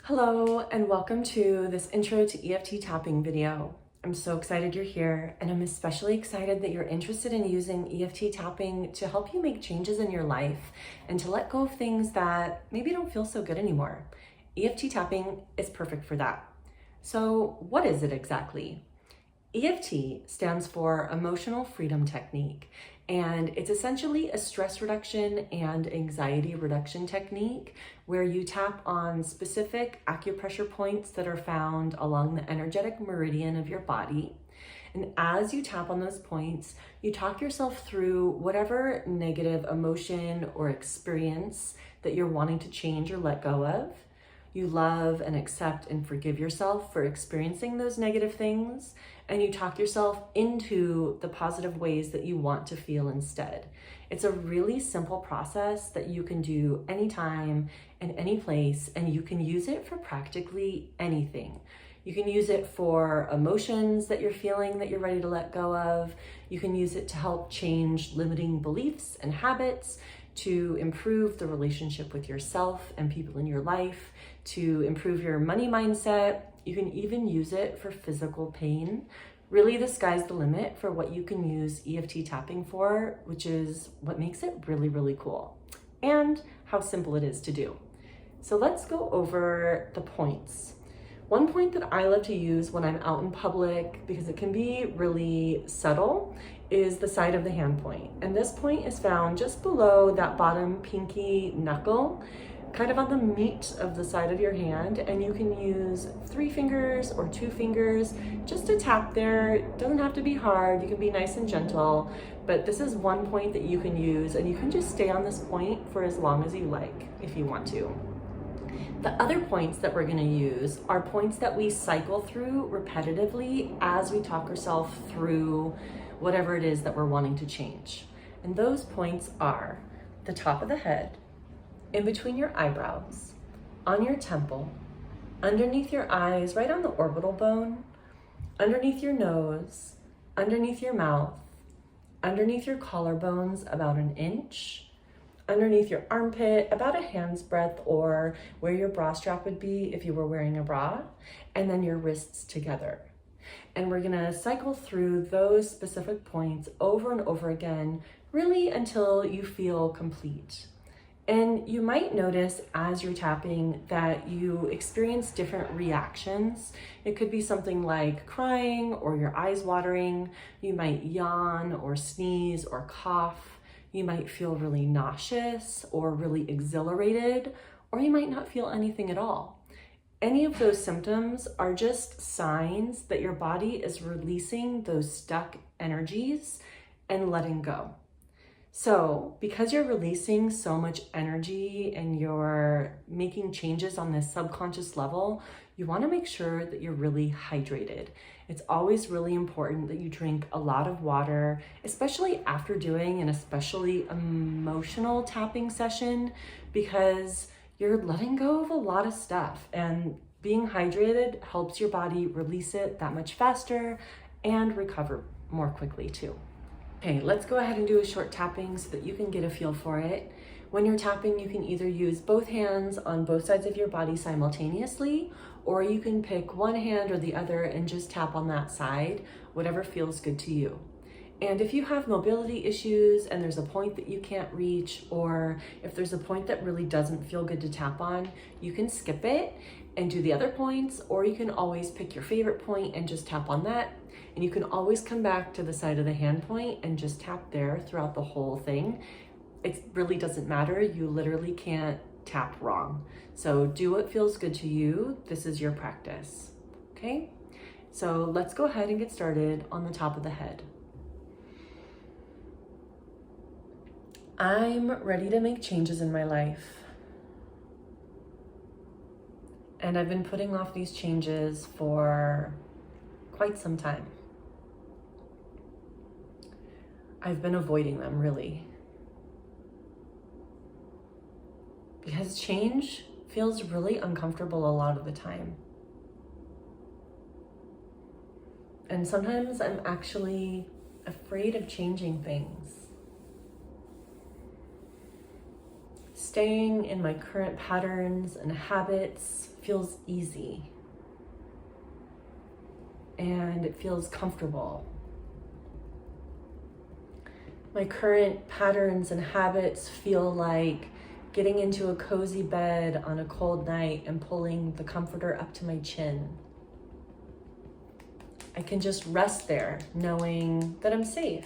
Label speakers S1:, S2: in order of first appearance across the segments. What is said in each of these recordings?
S1: Hello and welcome to this intro to EFT tapping video. I'm so excited you're here, and I'm especially excited that you're interested in using EFT tapping to help you make changes in your life and to let go of things that maybe don't feel so good anymore. EFT tapping is perfect for that. So what is it exactly? EFT stands for Emotional Freedom Technique, and it's essentially a stress reduction and anxiety reduction technique where you tap on specific acupressure points that are found along the energetic meridian of your body. And as you tap on those points, you talk yourself through whatever negative emotion or experience that you're wanting to change or let go of. You love and accept and forgive yourself for experiencing those negative things, and you talk yourself into the positive ways that you want to feel instead. It's a really simple process that you can do anytime and any place, and you can use it for practically anything. You can use it for emotions that you're feeling that you're ready to let go of. You can use it to help change limiting beliefs and habits, to improve the relationship with yourself and people in your life, to improve your money mindset. You can even use it for physical pain. Really, the sky's the limit for what you can use EFT tapping for, which is what makes it really, really cool, and how simple it is to do. So let's go over the points. One point that I love to use when I'm out in public, because it can be really subtle, is the side of the hand point. And this point is found just below that bottom pinky knuckle, kind of on the meat of the side of your hand. And you can use 3 fingers or 2 fingers just to tap there. It doesn't have to be hard. You can be nice and gentle, but this is one point that you can use, and you can just stay on this point for as long as you like if you want to. The other points that we're going to use are points that we cycle through repetitively as we talk ourselves through whatever it is that we're wanting to change. And those points are the top of the head, in between your eyebrows, on your temple, underneath your eyes, right on the orbital bone, underneath your nose, underneath your mouth, underneath your collarbones about 1 inch, underneath your armpit, about a hand's breadth, or where your bra strap would be if you were wearing a bra, and then your wrists together. And we're gonna cycle through those specific points over and over again, really until you feel complete. And you might notice as you're tapping that you experience different reactions. It could be something like crying or your eyes watering. You might yawn or sneeze or cough. You might feel really nauseous or really exhilarated, or you might not feel anything at all. Any of those symptoms are just signs that your body is releasing those stuck energies and letting go. So because you're releasing so much energy and you're making changes on this subconscious level, you want to make sure that you're really hydrated. It's always really important that you drink a lot of water, especially after doing an especially emotional tapping session, because you're letting go of a lot of stuff, and being hydrated helps your body release it that much faster and recover more quickly too. Okay, let's go ahead and do a short tapping so that you can get a feel for it. When you're tapping, you can either use both hands on both sides of your body simultaneously, or you can pick one hand or the other and just tap on that side, whatever feels good to you. And if you have mobility issues and there's a point that you can't reach, or if there's a point that really doesn't feel good to tap on, you can skip it and do the other points, or you can always pick your favorite point and just tap on that. And you can always come back to the side of the hand point and just tap there throughout the whole thing. It really doesn't matter. You literally can't tap wrong. So do what feels good to you. This is your practice, okay? So let's go ahead and get started on the top of the head. I'm ready to make changes in my life. And I've been putting off these changes for quite some time. I've been avoiding them, really. Because change feels really uncomfortable a lot of the time. And sometimes I'm actually afraid of changing things. Staying in my current patterns and habits feels easy. And it feels comfortable. My current patterns and habits feel like getting into a cozy bed on a cold night and pulling the comforter up to my chin. I can just rest there knowing that I'm safe.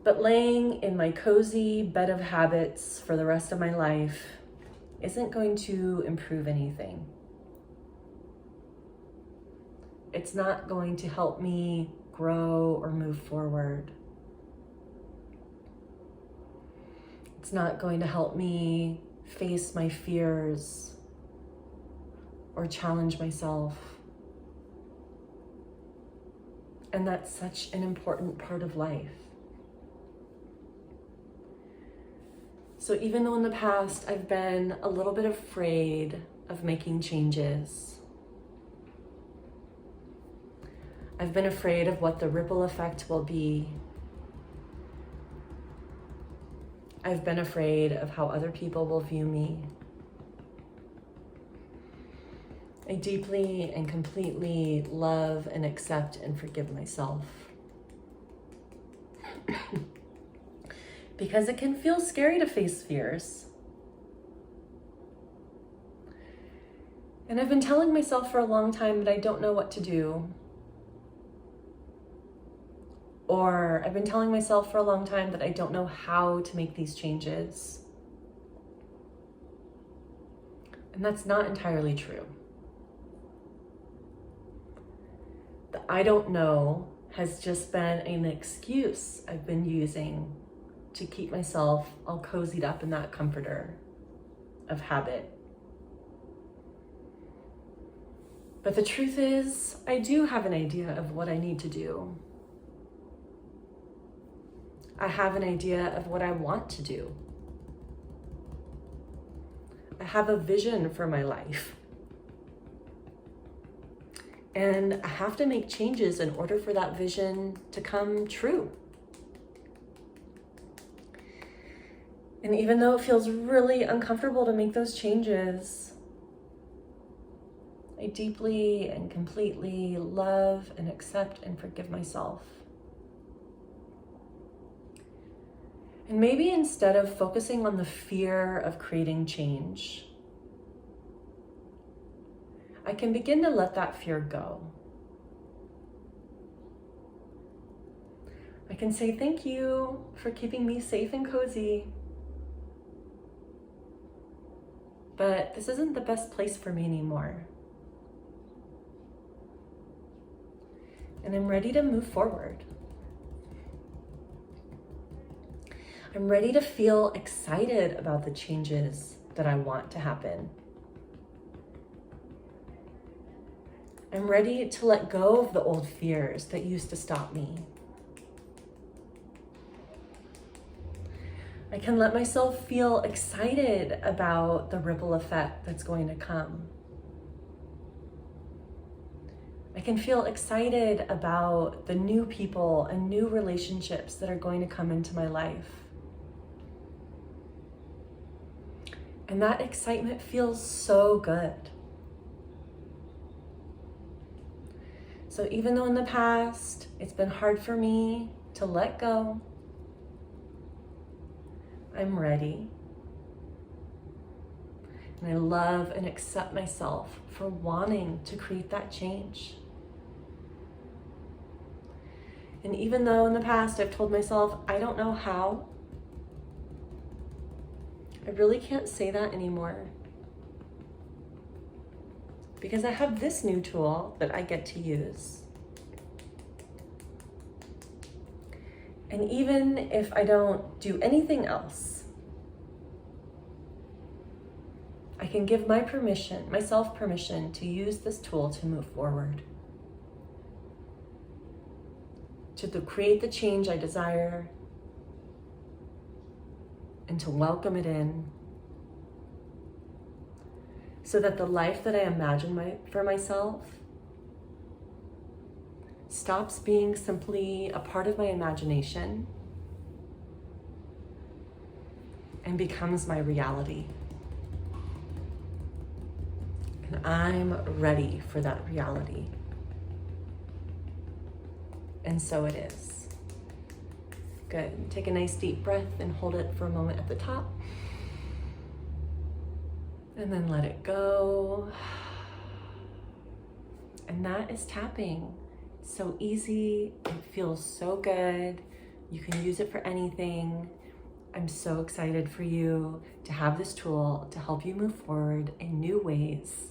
S1: But laying in my cozy bed of habits for the rest of my life isn't going to improve anything. It's not going to help me grow or move forward. It's not going to help me face my fears or challenge myself. And that's such an important part of life. So even though in the past I've been a little bit afraid of making changes, I've been afraid of what the ripple effect will be. I've been afraid of how other people will view me. I deeply and completely love and accept and forgive myself. Because it can feel scary to face fears. And I've been telling myself for a long time that I don't know what to do. Or I've been telling myself for a long time that I don't know how to make these changes. And that's not entirely true. The I don't know has just been an excuse I've been using to keep myself all cozied up in that comforter of habit. But the truth is, I do have an idea of what I need to do. I have an idea of what I want to do. I have a vision for my life. And I have to make changes in order for that vision to come true. And even though it feels really uncomfortable to make those changes, I deeply and completely love and accept and forgive myself. And maybe instead of focusing on the fear of creating change, I can begin to let that fear go. I can say thank you for keeping me safe and cozy. But this isn't the best place for me anymore. And I'm ready to move forward. I'm ready to feel excited about the changes that I want to happen. I'm ready to let go of the old fears that used to stop me. I can let myself feel excited about the ripple effect that's going to come. I can feel excited about the new people and new relationships that are going to come into my life. And that excitement feels so good. So even though in the past it's been hard for me to let go, I'm ready. And I love and accept myself for wanting to create that change. And even though in the past I've told myself, I don't know how, I really can't say that anymore. Because I have this new tool that I get to use. And even if I don't do anything else, I can give myself permission to use this tool to move forward. To create the change I desire and to welcome it in so that the life that I imagine for myself stops being simply a part of my imagination and becomes my reality. And I'm ready for that reality. And so it is. Good. Take a nice deep breath and hold it for a moment at the top. And then let it go. And that is tapping. So easy. It feels so good. You can use it for anything. I'm so excited for you to have this tool to help you move forward in new ways.